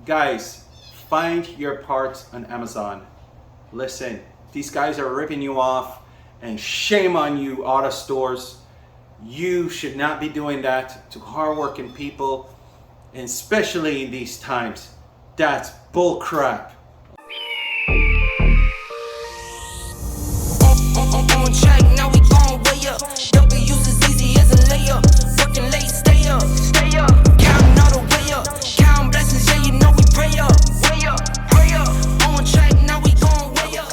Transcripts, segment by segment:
Guys, find your parts on Amazon. Listen, these guys are ripping you off, and shame on you, auto stores. You should not be doing that to hardworking people, and especially in these times. That's bull crap. On track, now we going way up. W's as easy as a layup. Working late, stay up. Counting all the way up. Counting blessings, yeah, you know we pray up. Pray up. On track, now we going way up.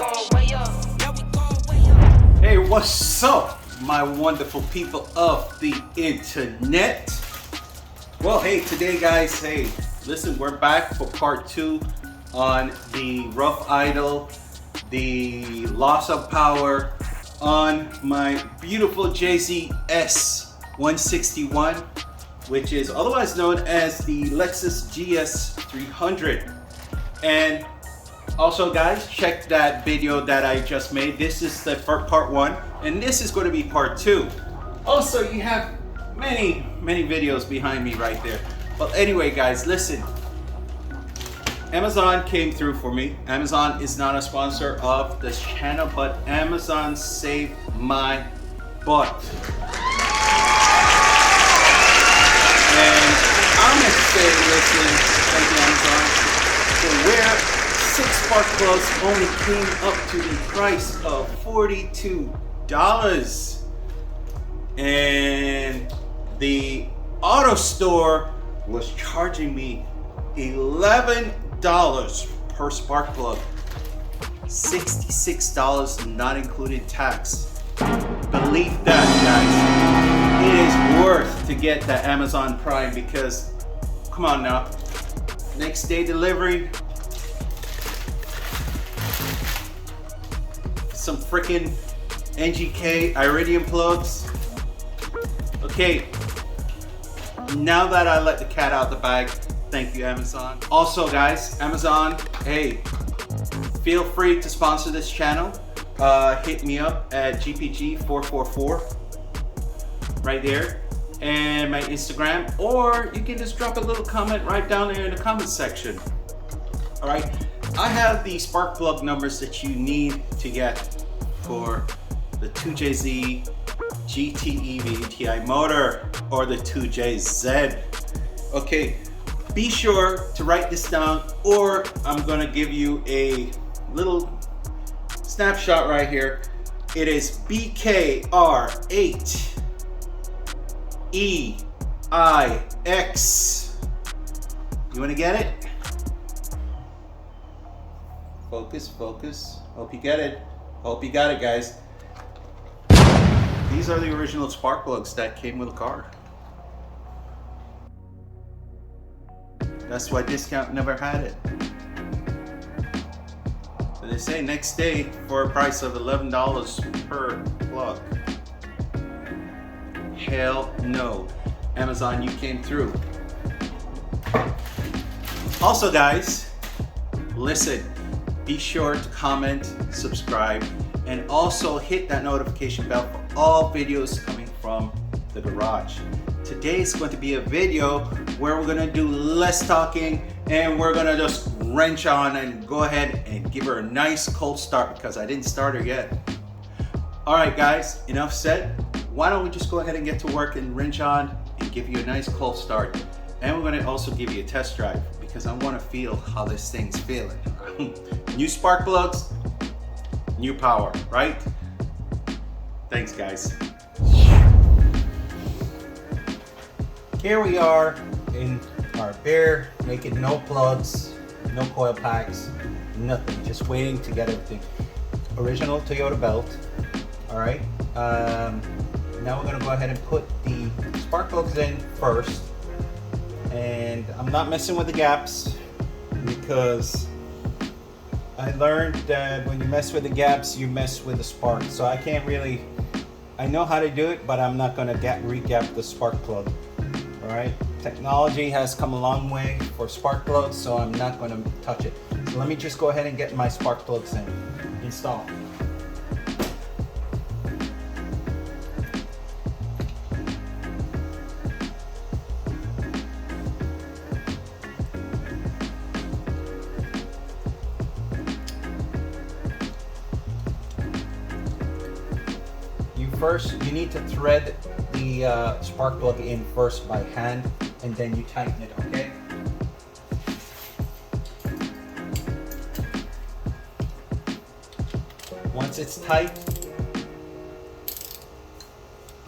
Now we going way up. Hey, what's up, my wonderful people of the internet? Well, hey, today, guys, hey, listen, we're back for part 2 on the rough idle, the loss of power on my beautiful JZ-161, which is otherwise known as the Lexus GS 300. And also, guys, check that video that I just made. This is the part 1, and this is going to be part 2. Also, you have many videos behind me right there. But anyway, guys, listen. Amazon came through for me. Amazon is not a sponsor of this channel, but Amazon saved my butt. And I'm gonna say, listen, thank you, Amazon, for where 6 spark plugs only came up to the price of $42. And the auto store was charging me $11 per spark plug, $66 not including tax. Believe that, guys. It is worth to get that Amazon Prime because, come on now, next day delivery, some freaking NGK Iridium plugs. Okay, now that I let the cat out the bag, thank you, Amazon. Also, guys, Amazon, hey, feel free to sponsor this channel. Hit me up at GPG444 right there, and my Instagram, or you can just drop a little comment right down there in the comment section. All right, I have the spark plug numbers that you need to get for the 2JZ-GTE VTI motor or the 2JZ. Okay. Be sure to write this down, or I'm gonna give you a little snapshot right here. It is BKR8EIX. You wanna get it? Focus. Hope you get it. Hope you got it, guys. These are the original spark plugs that came with the car. That's why Discount never had it. But they say next day for a price of $11 per plug. Hell no. Amazon, you came through. Also, guys, listen, be sure to comment, subscribe, and also hit that notification bell for all videos coming from the garage. Today is going to be a video where we're gonna do less talking and we're gonna just wrench on and go ahead and give her a nice cold start because I didn't start her yet. All right, guys, enough said. Why don't we just go ahead and get to work and wrench on and give you a nice cold start. And we're gonna also give you a test drive because I wanna feel how this thing's feeling. New spark plugs, new power, right? Thanks, guys. Here we are in our bare, naked, no plugs, no coil packs, nothing. Just waiting to get everything. Original Toyota belt. All right. Now we're gonna go ahead and put the spark plugs in first. And I'm not messing with the gaps because I learned that when you mess with the gaps, you mess with the spark. So I can't really, I know how to do it, but I'm not gonna re-gap the spark plug. Alright, technology has come a long way for spark plugs, so I'm not going to touch it. So let me just go ahead and get my spark plugs installed. first, you need to thread the spark plug in first by hand, and then you tighten it, okay? Once it's tight,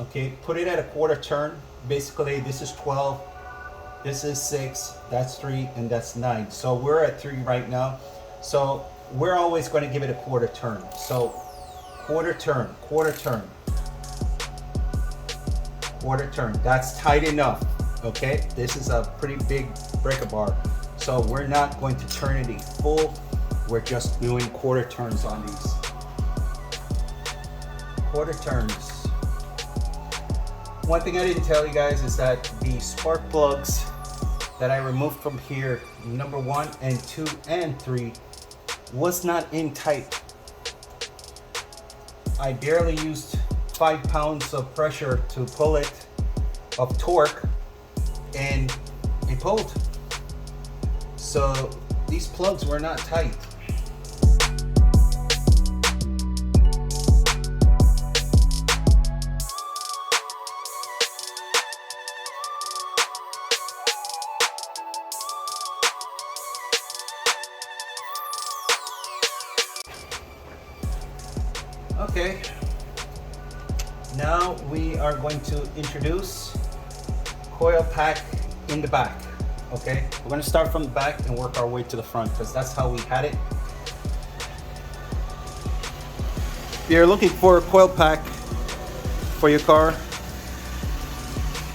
okay, put it at a quarter turn. Basically, this is 12, this is 6, that's 3, and that's 9. So we're at 3 right now. So we're always going to give it a quarter turn. So quarter turn, quarter turn, quarter turn. That's tight enough, okay? This is a pretty big breaker bar. So we're not going to turn it full. We're just doing quarter turns on these. Quarter turns. One thing I didn't tell you guys is that the spark plugs that I removed from here, number 1 and 2 and 3, was not in tight. I barely used 5 pounds of pressure to pull it, of torque, and it pulled. So these plugs were not tight. Okay, now we are going to introduce coil pack in the back. Okay, we're going to start from the back and work our way to the front because that's how we had it. If you're looking for a coil pack for your car,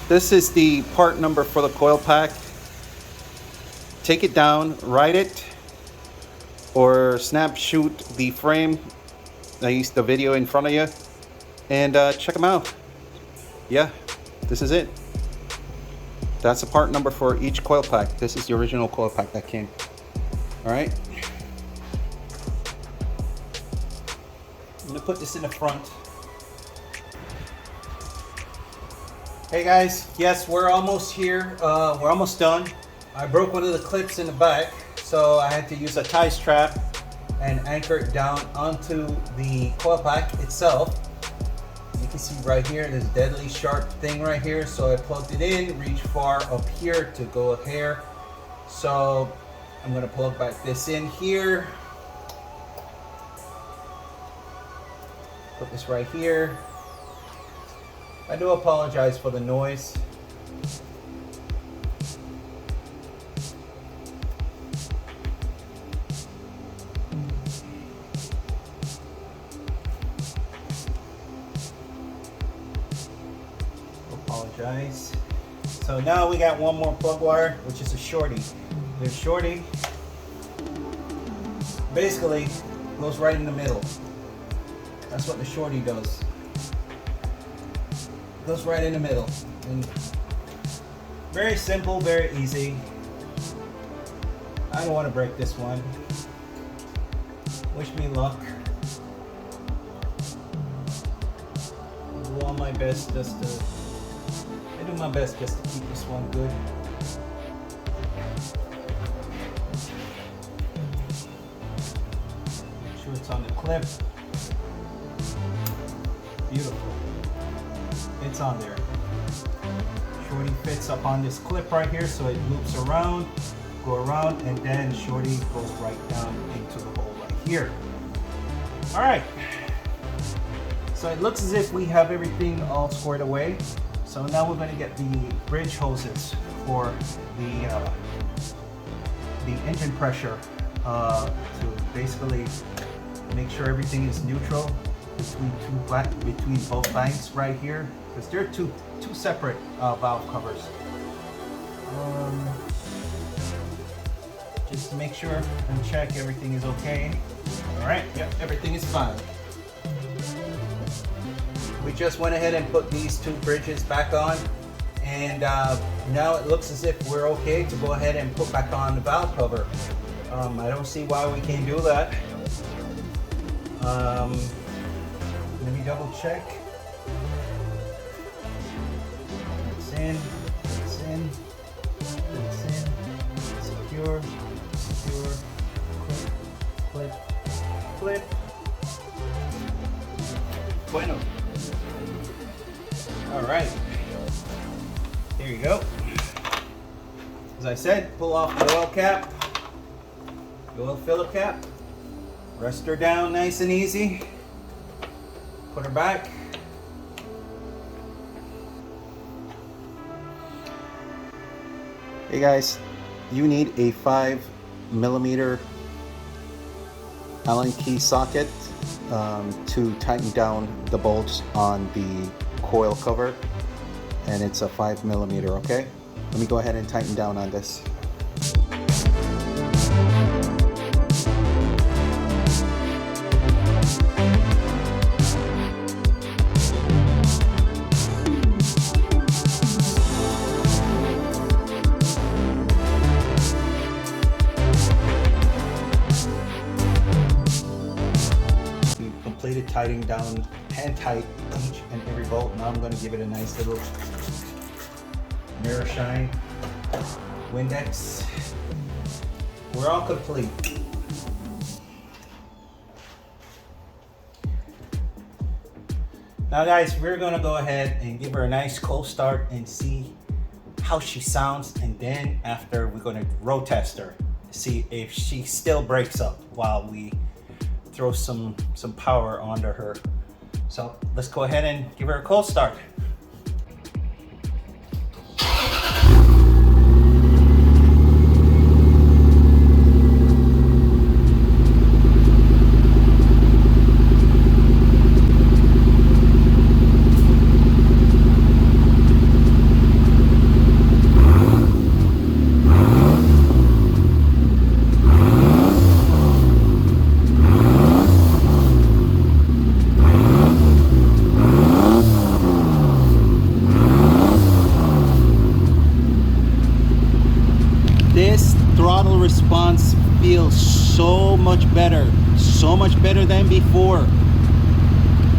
this is the part number for the coil pack. Take it down, write it, or snap shoot the frame. I used the video in front of you, and check them out. Yeah, this is it. That's the part number for each coil pack. This is the original coil pack that came. All right. I'm gonna put this in the front. Hey guys, yes, we're almost here. We're almost done. I broke one of the clips in the back, so I had to use a tie strap and anchor it down onto the coil pack itself. You can see right here, this deadly sharp thing right here. So I plugged it in, reached far up here to go here. So I'm gonna plug back this in here. Put this right here. I do apologize for the noise. Apologize. So now we got one more plug wire, which is a shorty. The shorty basically goes right in the middle. That's what the shorty does. Goes right in the middle. And very simple, very easy. I don't want to break this one. Wish me luck. Do all my best just to. I do my best just to keep this one good. Make sure it's on the clip. Beautiful. It's on there. Shorty fits up on this clip right here, so it loops around, go around, and then shorty goes right down into the hole right here. All right. So it looks as if we have everything all squared away. So now we're going to get the bridge hoses for the engine pressure to basically make sure everything is neutral between both lines right here, because they're two separate valve covers. Just to make sure and check everything is okay. All right, yep, everything is fine. We just went ahead and put these two bridges back on, and now it looks as if we're okay to go ahead and put back on the valve cover. I don't see why we can't do that. Let me double check. It's in, it's in, it's in, secure, secure, clip, clip, clip. Bueno. right, here you go. As I said, pull off the oil cap, the oil filler cap, rest her down nice and easy, put her back. Hey guys, you need a 5mm Allen key socket to tighten down the bolts on the coil cover, and it's a 5mm, okay? Let me go ahead and tighten down on this. Completed tightening down, hand tight each and every bolt. Now I'm going to give it a nice little mirror shine, Windex. We're all complete. Now guys, we're going to go ahead and give her a nice cold start and see how she sounds, and then after we're going to road test her, see if she still breaks up while we throw some power onto her. So let's go ahead and give her a cold start. This throttle response feels so much better than before.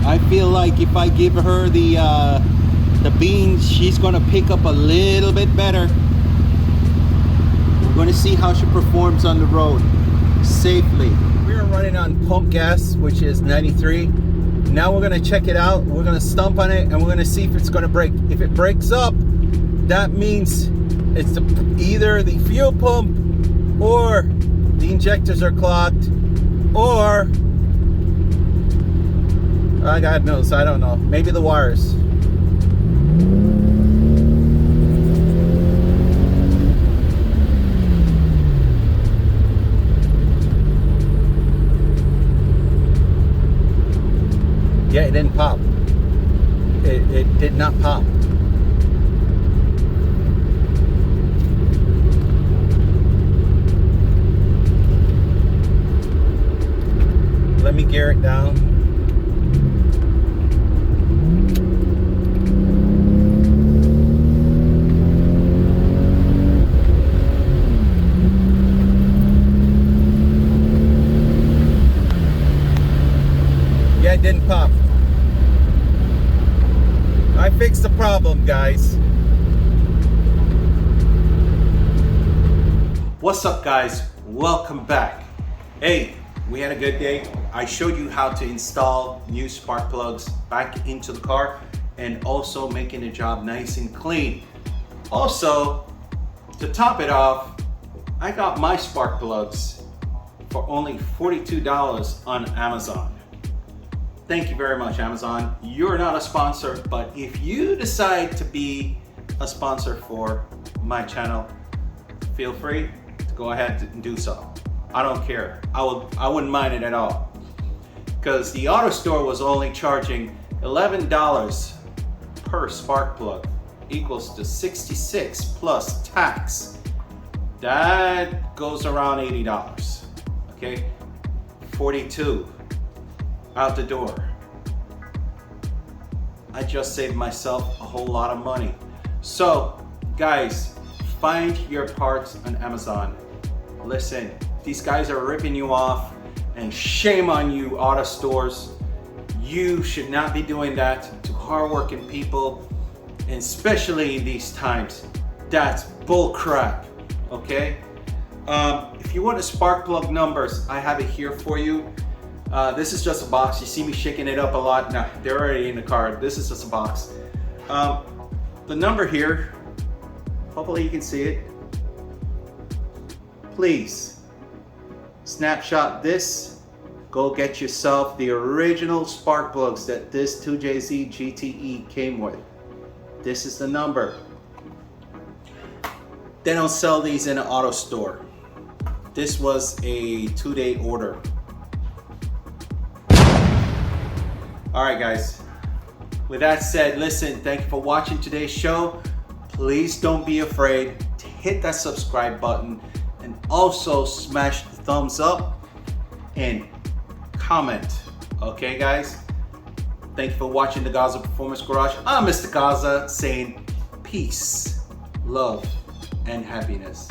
I feel like if I give her the beans, she's gonna pick up a little bit better. We're gonna see how she performs on the road safely. We're running on pump gas, which is 93. Now we're gonna check it out. We're gonna stomp on it and we're gonna see if it's gonna break. If it breaks up, that means it's either the fuel pump or the injectors are clogged, or God knows, I don't know, maybe the wires. Yeah, it didn't pop. It did not pop. Let me gear it down. Yeah, it didn't pop. I fixed the problem, guys. What's up, guys? Welcome back. Hey, we had a good day. I showed you how to install new spark plugs back into the car and also making the job nice and clean. Also, to top it off, I got my spark plugs for only $42 on Amazon. Thank you very much, Amazon. You're not a sponsor, but if you decide to be a sponsor for my channel, feel free to go ahead and do so. I don't care. I wouldn't mind it at all. Because the auto store was only charging $11 per spark plug, equals to 66 plus tax. That goes around $80. Okay, 42 out the door. I just saved myself a whole lot of money. So, guys, find your parts on Amazon. Listen, these guys are ripping you off, and shame on you, auto stores. You should not be doing that to hardworking people, and especially in these times. That's bull crap, okay? If you want the spark plug numbers, I have it here for you. This is just a box. You see me shaking it up a lot. Nah, they're already in the car. This is just a box. The number here, hopefully you can see it. Please snapshot this. Go get yourself the original spark plugs that this 2JZ-GTE came with. This is the number. They don't sell these in an auto store. This was a 2-day order. All right, guys. With that said, listen, thank you for watching today's show. Please don't be afraid to hit that subscribe button and also smash the thumbs up and comment. Okay, guys? Thank you for watching the Gaza Performance Garage. I'm Mr. Gaza saying peace, love, and happiness.